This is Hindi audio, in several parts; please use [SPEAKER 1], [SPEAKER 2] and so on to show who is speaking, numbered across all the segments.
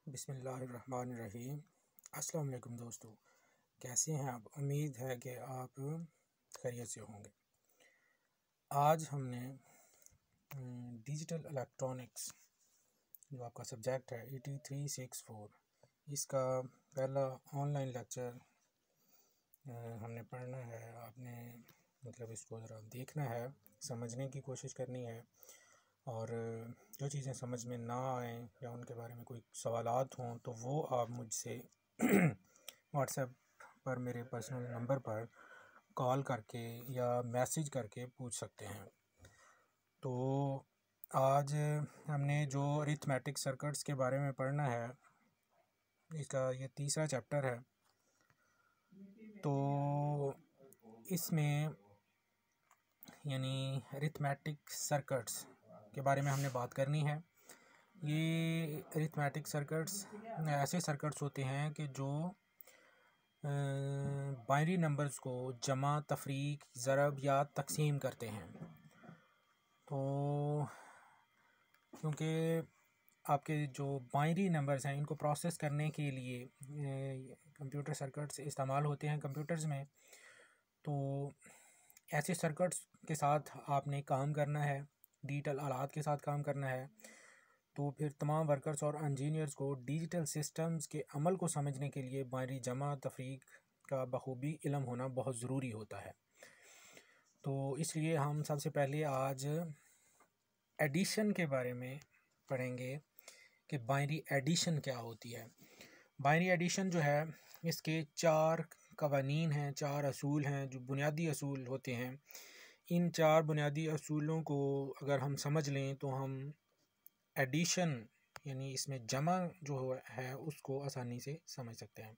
[SPEAKER 1] बिस्मिल्लाहिर्रहमानिर्रहीम। अस्सलाम वालेकुम दोस्तों, कैसे हैं आप? उम्मीद है कि आप खैरियत से होंगे। आज हमने डिजिटल इलेक्ट्रॉनिक्स जो आपका सब्जेक्ट है 8364 इसका पहला ऑनलाइन लेक्चर हमने पढ़ना है। आपने मतलब इसको ज़रा देखना है, समझने की कोशिश करनी है और जो चीज़ें समझ में ना आएँ या उनके बारे में कोई सवालात हों तो वो आप मुझसे व्हाट्सएप पर मेरे पर्सनल नंबर पर कॉल करके या मैसेज करके पूछ सकते हैं। तो आज हमने जो अरिथमेटिक सर्किट्स के बारे में पढ़ना है, इसका ये तीसरा चैप्टर है। तो इसमें यानी अरिथमेटिक सर्किट्स के बारे में हमने बात करनी है। ये अरिथमेटिक सर्किट्स ऐसे सर्किट्स होते हैं कि जो बाइनरी नंबर्स को जमा, तफरीक, ज़रब या तकसीम करते हैं। तो क्योंकि आपके जो बाइनरी नंबर्स हैं इनको प्रोसेस करने के लिए कंप्यूटर सर्किट्स इस्तेमाल होते हैं कंप्यूटर्स में। तो ऐसे सर्किट्स के साथ आपने काम करना है, डिजिटल आलात के साथ काम करना है। तो फिर तमाम वर्कर्स और इंजीनियर्स को डिजिटल सिस्टम्स के अमल को समझने के लिए बाइनरी जमा तफरीक का बखूबी इल्म होना बहुत ज़रूरी होता है। तो इसलिए हम सबसे पहले आज एडिशन के बारे में पढ़ेंगे कि बाइनरी एडिशन क्या होती है। बाइनरी एडिशन जो है, इसके 4 कवानीन हैं, 4 असूल हैं जो बुनियादी असूल होते हैं। इन 4 बुनियादी असूलों को अगर हम समझ लें तो हम एडिशन यानी इसमें जमा जो है उसको आसानी से समझ सकते हैं।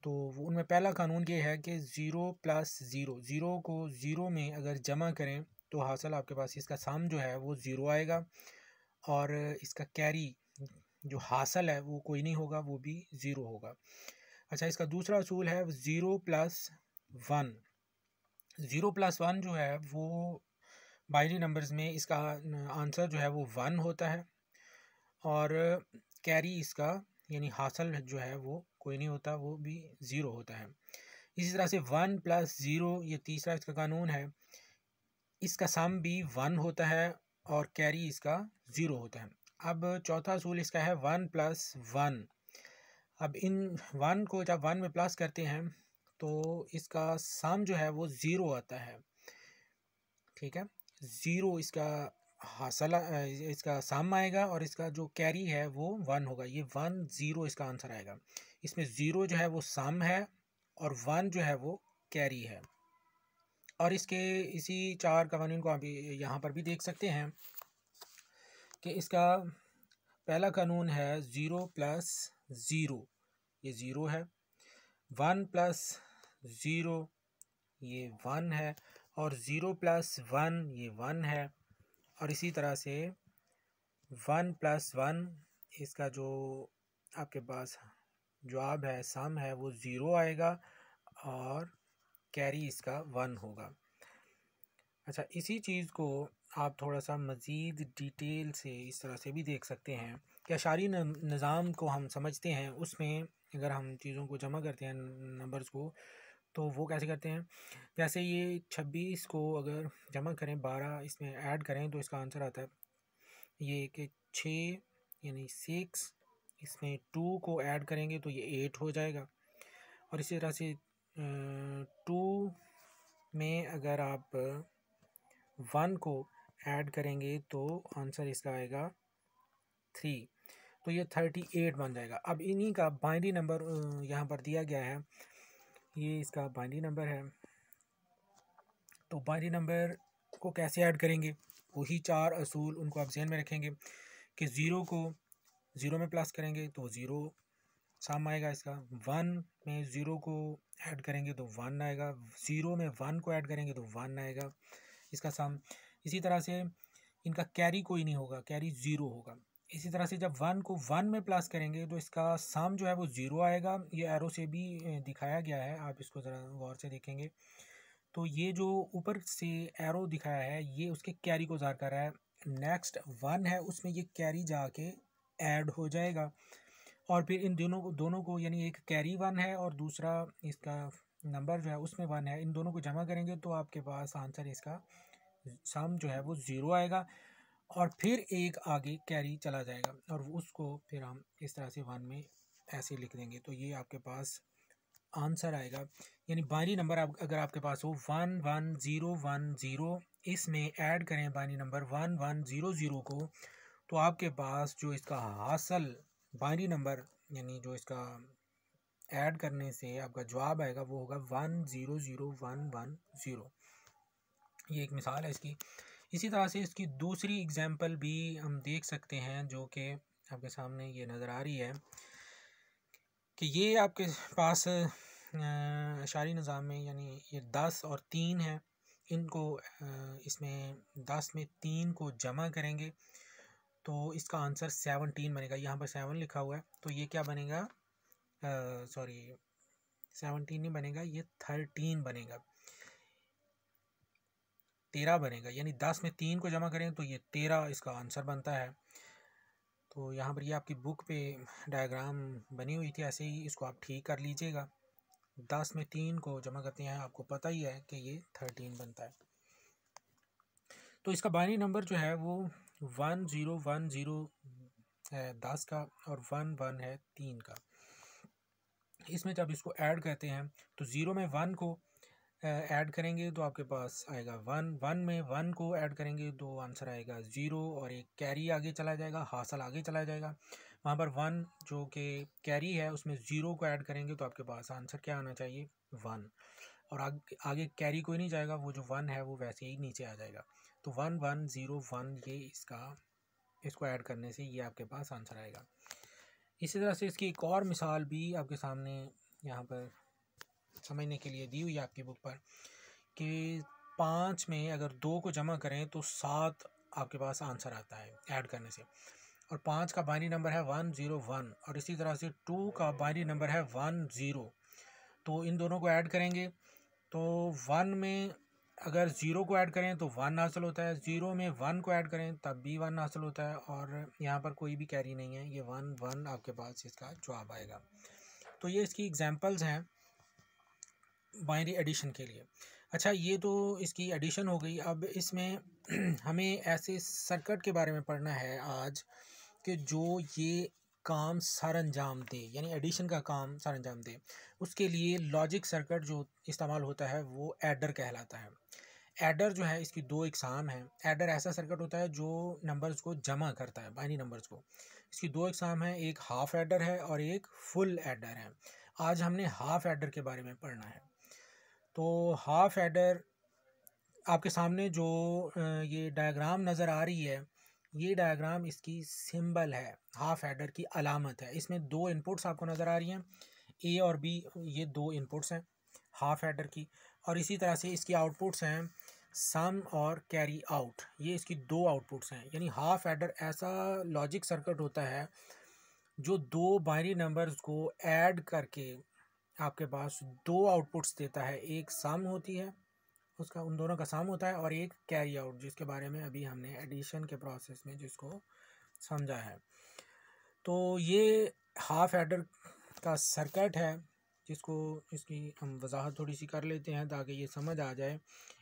[SPEAKER 1] तो उनमें पहला कानून ये है कि 0 + 0, 0 को 0 में अगर जमा करें तो हासिल आपके पास इसका सम जो है वो 0 आएगा और इसका कैरी जो हासिल है वो कोई नहीं होगा, वो भी 0 होगा। अच्छा, इसका दूसरा असूल है 0 + 1। 0 + 1 जो है वो बाइनरी नंबर्स में इसका आंसर जो है वो 1 होता है और कैरी इसका यानी हासिल जो है वो कोई नहीं होता, वो भी 0 होता है। इसी तरह से 1 + 0 ये तीसरा इसका कानून है, इसका सम भी 1 होता है और कैरी इसका 0 होता है। अब चौथा असूल इसका है 1 + 1। अब इन 1 को जब 1 में प्लस करते हैं तो इसका सम जो है वो 0 आता है। ठीक है, 0 इसका हासिल इसका सम आएगा और इसका जो कैरी है वो 1 होगा। ये 1 0 इसका आंसर आएगा। इसमें 0 जो है वो सम है और 1 जो है वो कैरी है। और इसके इसी 4 कवानीन को आप यहाँ पर भी देख सकते हैं कि इसका पहला कानून है 0 + 0, ये 0 है। 1 + 0 ये 1 है और 0 + 1 ये 1 है। और इसी तरह से 1 + 1 इसका जो आपके पास जवाब है, सम है, वो 0 आएगा और कैरी इसका 1 होगा। अच्छा, इसी चीज़ को आप थोड़ा सा मज़ीद डिटेल से इस तरह से भी देख सकते हैं कि अशारी निज़ाम को हम समझते हैं, उसमें अगर हम चीज़ों को जमा करते हैं नंबर्स को तो वो कैसे करते हैं। जैसे ये 26 को अगर जमा करें, 12 इसमें ऐड करें तो इसका आंसर आता है ये कि 6 यानी 6, इसमें 2 को ऐड करेंगे तो ये 8 हो जाएगा। और इसी तरह से 2 में अगर आप 1 को ऐड करेंगे तो आंसर इसका आएगा 3, तो ये 38 बन जाएगा। अब इन्हीं का बाइनरी नंबर यहाँ पर दिया गया है, ये इसका बाइनरी नंबर है। तो बाइनरी नंबर को कैसे ऐड करेंगे, वही 4 असूल उनको आप ज़हन में रखेंगे कि 0 को 0 में प्लस करेंगे तो 0 सम आएगा इसका। 1 में 0 को ऐड करेंगे तो 1 आएगा। 0 में 1 को ऐड करेंगे तो 1 आएगा इसका सम। इसी तरह से इनका कैरी कोई नहीं होगा, कैरी 0 होगा। इसी तरह से जब 1 को 1 में प्लस करेंगे तो इसका सम जो है वो 0 आएगा। ये एरो से भी दिखाया गया है, आप इसको ज़रा गौर से देखेंगे तो ये जो ऊपर से एरो दिखाया है ये उसके कैरी को ज़ाहिर कर रहा है। नेक्स्ट 1 है, उसमें ये कैरी जाके ऐड हो जाएगा। और फिर इन दोनों को यानी एक कैरी 1 है और दूसरा इसका नंबर जो है उसमें 1 है, इन दोनों को जमा करेंगे तो आपके पास आंसर इसका सम जो है वो 0 आएगा। और फिर एक आगे कैरी चला जाएगा और उसको फिर हम इस तरह से 1 में ऐसे लिख देंगे, तो ये आपके पास आंसर आएगा। यानी बाइनरी नंबर अगर आपके पास हो 11010, इसमें ऐड करें बाइनरी नंबर 1100 को, तो आपके पास जो इसका हासिल बाइनरी नंबर यानी जो इसका ऐड करने से आपका जवाब आएगा वो होगा 100110। ये एक मिसाल है इसकी। इसी तरह से इसकी दूसरी एग्जांपल भी हम देख सकते हैं जो कि आपके सामने ये नज़र आ रही है कि ये आपके पास अशारी निज़ाम में यानी ये 10 और 3 है, इनको इसमें 10 में 3 को जमा करेंगे तो इसका आंसर 17 बनेगा। यहाँ पर 7 लिखा हुआ है तो ये क्या बनेगा, सॉरी 17 नहीं बनेगा, ये 13 बनेगा, 13 बनेगा। यानी 10 में 3 को जमा करें तो ये 13 इसका आंसर बनता है। तो यहाँ पर ये आपकी बुक पे डायग्राम बनी हुई थी, ऐसे ही इसको आप ठीक कर लीजिएगा। 10 में 3 को जमा करते हैं, आपको पता ही है कि ये 13 बनता है। तो इसका बाइनरी नंबर जो है वो 1010 है 10 का और 11 है 3 का। इसमें जब इसको ऐड करते हैं तो 0 में 1 को ऐड करेंगे तो आपके पास आएगा 1 में 1 को ऐड करेंगे तो आंसर आएगा 0 और एक कैरी आगे चला जाएगा, हासिल आगे चला जाएगा। वहाँ पर 1 जो कि कैरी है उसमें 0 को ऐड करेंगे तो आपके पास आंसर क्या आना चाहिए 1, और आगे कैरी कोई नहीं जाएगा, वो जो 1 है वो वैसे ही नीचे आ जाएगा। तो 1101 ये इसको ऐड करने से ये आपके पास आंसर आएगा। इसी तरह से इसकी एक और मिसाल भी आपके सामने यहाँ पर समझने के लिए दी हुई है आपकी बुक पर कि 5 में अगर 2 को जमा करें तो 7 आपके पास आंसर आता है ऐड करने से, और 5 का बाइनरी नंबर है 101 और इसी तरह से 2 का बाइनरी नंबर है 10। तो इन दोनों को ऐड करेंगे तो 1 में अगर 0 को ऐड करें तो 1 हासिल होता है, 0 में 1 को ऐड करें तब भी 1 हासिल होता है, और यहाँ पर कोई भी कैरी नहीं है, ये 1 आपके पास इसका जवाब आएगा। तो ये इसकी एग्जांपल्स हैं बाइनरी एडिशन के लिए। अच्छा, ये तो इसकी एडिशन हो गई। अब इसमें हमें ऐसे सर्किट के बारे में पढ़ना है आज कि जो ये काम सर अंजाम दे, यानी एडिशन का काम सर अंजाम दे। उसके लिए लॉजिक सर्किट जो इस्तेमाल होता है वो एडर कहलाता है। एडर जो है इसकी 2 इकसाम हैं। एडर ऐसा सर्किट होता है जो नंबर्स को जमा करता है, बाइनरी नंबर्स को। इसकी 2 इकसाम हैं, एक हाफ एडर है और एक फुल एडर है। आज हमने हाफ एडर के बारे में पढ़ना है। तो हाफ एडर आपके सामने जो ये डायग्राम नज़र आ रही है, ये डायग्राम इसकी सिंबल है, हाफ एडर की अलामत है। इसमें 2 इनपुट्स आपको नज़र आ रही हैं, ए और बी, ये 2 इनपुट्स हैं हाफ एडर की। और इसी तरह से इसकी आउटपुट्स हैं सम और कैरी आउट, ये इसकी 2 आउटपुट्स हैं। यानी हाफ एडर ऐसा लॉजिक सर्किट होता है जो 2 बाइनरी नंबर्स को ऐड करके आपके पास 2 आउटपुट्स देता है। एक सम होती है, उसका उन दोनों का सम होता है, और एक कैरी आउट जिसके बारे में अभी हमने एडिशन के प्रोसेस में जिसको समझा है। तो ये हाफ एडर का सर्किट है जिसको इसकी हम वजाहत थोड़ी सी कर लेते हैं ताकि ये समझ आ जाए।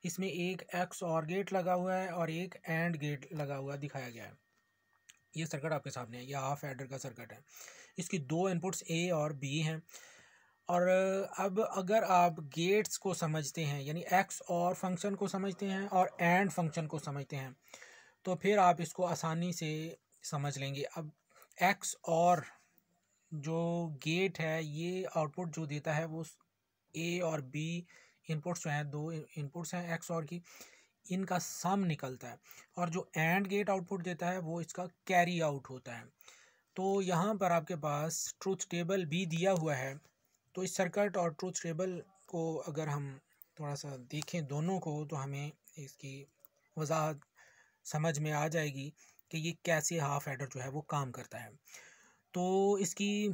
[SPEAKER 1] इसमें एक एक्स और गेट लगा हुआ है और एक एंड गेट लगा हुआ दिखाया गया है। ये सर्किट आपके सामने है, ये हाफ एडर का सर्किट है। इसकी 2 इनपुट्स ए और बी हैं। और अब अगर आप गेट्स को समझते हैं, यानी एक्स और फंक्शन को समझते हैं और एंड फंक्शन को समझते हैं, तो फिर आप इसको आसानी से समझ लेंगे। अब एक्स और जो गेट है ये आउटपुट जो देता है वो ए और बी इनपुट्स जो हैं, 2 इनपुट्स हैं एक्स और की, इनका सम निकलता है। और जो एंड गेट आउटपुट देता है वो इसका कैरी आउट होता है। तो यहाँ पर आपके पास ट्रूथ टेबल भी दिया हुआ है। तो इस सर्किट और ट्रूथ टेबल को अगर हम थोड़ा सा देखें दोनों को, तो हमें इसकी वजाहत समझ में आ जाएगी कि ये कैसे हाफ एडर जो है वो काम करता है। तो इसकी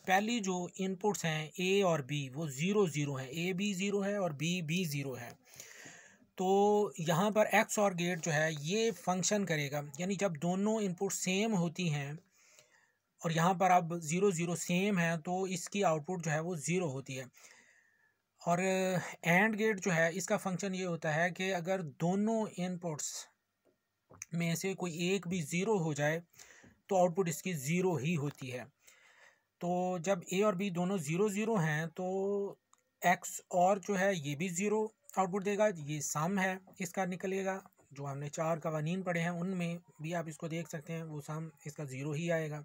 [SPEAKER 1] पहली जो इनपुट्स हैं ए और बी वो 0 हैं, ए भी 0 है और बी भी 0 है। तो यहाँ पर एक्स और गेट जो है ये फंक्शन करेगा, यानी जब दोनों इनपुट सेम होती हैं और यहाँ पर अब 0 0 सेम है तो इसकी आउटपुट जो है वो 0 होती है। और एंड गेट जो है इसका फंक्शन ये होता है कि अगर दोनों इनपुट्स में से कोई एक भी ज़ीरो हो जाए तो आउटपुट इसकी ज़ीरो ही होती है। तो जब ए और बी दोनों ज़ीरो ज़ीरो हैं तो एक्स और जो है ये भी ज़ीरो आउटपुट देगा। ये सम है इसका निकलेगा, जो हमने 4 कवानीन पढ़े हैं उनमें भी आप इसको देख सकते हैं, वो सम इसका ज़ीरो ही आएगा।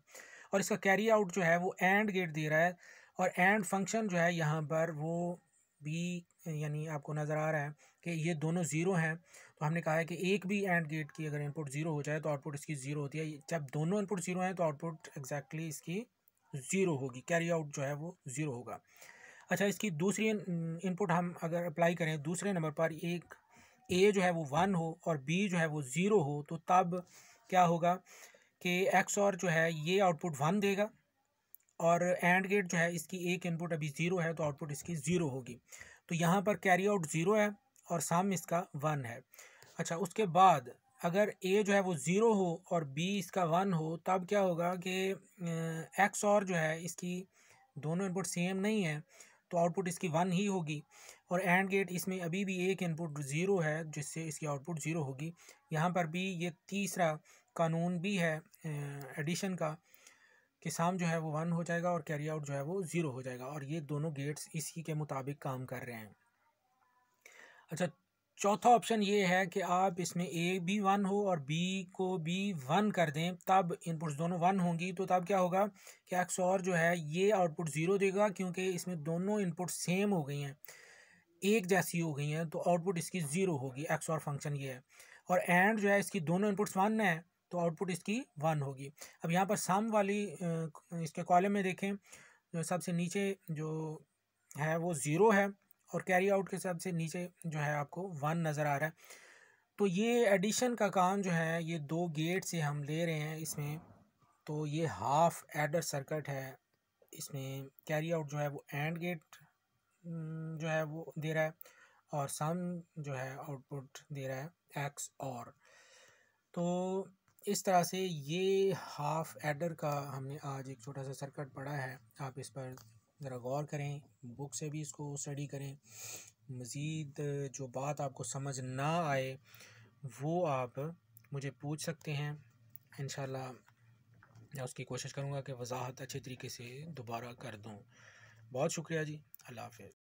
[SPEAKER 1] और इसका कैरी आउट जो है वो एंड गेट दे रहा है, और एंड फंक्शन जो है यहाँ पर वो भी यानी आपको नज़र आ रहा है कि ये दोनों ज़ीरो हैं। तो हमने कहा है कि एक भी एंड गेट की अगर इनपुट ज़ीरो हो जाए तो आउटपुट इसकी ज़ीरो होती है। जब दोनों इनपुट ज़ीरो हैं तो आउटपुट एग्जैक्टली इसकी ज़ीरो होगी, कैरी आउट जो है वो ज़ीरो होगा। अच्छा, इसकी दूसरी इनपुट हम अगर अप्लाई करें दूसरे नंबर पर, एक ए जो है वो 1 हो और बी जो है वो 0 हो, तो तब क्या होगा कि एक्स और जो है ये आउटपुट 1 देगा, और एंड गेट जो है इसकी एक इनपुट अभी 0 है तो आउटपुट इसकी 0 होगी। तो यहाँ पर कैरी आउट 0 है और सम इसका 1 है। अच्छा, उसके बाद अगर ए जो है वो 0 हो और बी इसका 1 हो, तब क्या होगा कि एक्स और जो है इसकी दोनों इनपुट सेम नहीं है तो आउटपुट इसकी 1 ही होगी। और एंड गेट इसमें अभी भी एक इनपुट 0 है जिससे इसकी आउटपुट 0 होगी। यहाँ पर भी ये तीसरा कानून भी है एडिशन का कि सम जो है वो 1 हो जाएगा और कैरी आउट जो है वो 0 हो जाएगा, और ये दोनों गेट्स इसी के मुताबिक काम कर रहे हैं। अच्छा, चौथा ऑप्शन ये है कि आप इसमें ए भी 1 हो और बी को भी 1 कर दें, तब इनपुट्स दोनों 1 होंगी। तो तब क्या होगा कि एक्स और जो है ये आउटपुट 0 देगा, क्योंकि इसमें दोनों इनपुट सेम हो गई हैं, एक जैसी हो गई हैं, तो आउटपुट इसकी 0 होगी। एक्स और फंक्शन ये है। और एंड जो है इसकी दोनों इनपुट्स 1 है तो आउटपुट इसकी 1 होगी। अब यहाँ पर सम वाली इसके कॉलम में देखें, जो सबसे नीचे जो है वो 0 है और कैरी आउट के सबसे नीचे जो है आपको 1 नज़र आ रहा है। तो ये एडिशन का काम जो है ये दो गेट से हम ले रहे हैं इसमें। तो ये हाफ एडर सर्किट है, इसमें कैरी आउट जो है वो एंड गेट जो है वो दे रहा है, और सम जो है आउटपुट दे रहा है एक्स और। तो इस तरह से ये हाफ एडर का हमने आज एक छोटा सा सर्किट पढ़ा है। आप इस पर ज़रा गौर करें, बुक से भी इसको स्टडी करें। मज़ीद जो बात आपको समझ ना आए वो आप मुझे पूछ सकते हैं, इंशाल्लाह मैं उसकी कोशिश करूँगा कि वजाहत अच्छे तरीके से दोबारा कर दूँ। बहुत शुक्रिया जी, अल्लाह हाफ़िज़।